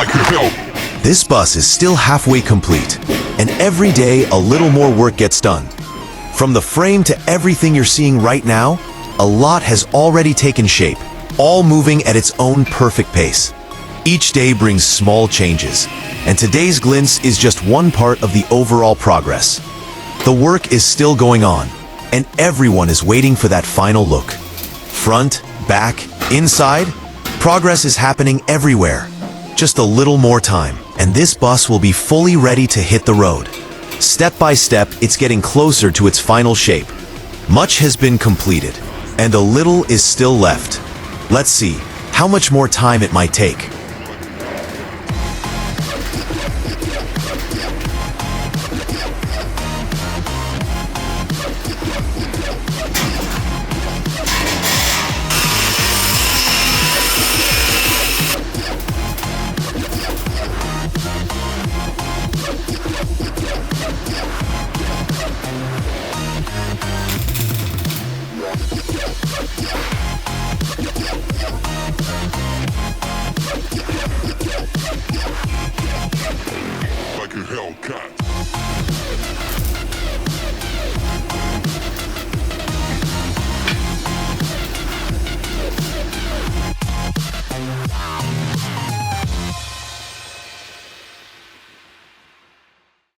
can help. This bus is still halfway complete, and every day a little more work gets done. From the frame to everything you're seeing right now, a lot has already taken shape, all moving at its own perfect pace. Each day brings small changes, and today's glimpse is just one part of the overall progress. The work is still going on, and everyone is waiting for that final look. Front, back, inside, progress is happening everywhere. Just a little more time, and this bus will be fully ready to hit the road. Step by step, it's getting closer to its final shape. Much has been completed, and a little is still left. Let's see how much more time it might take.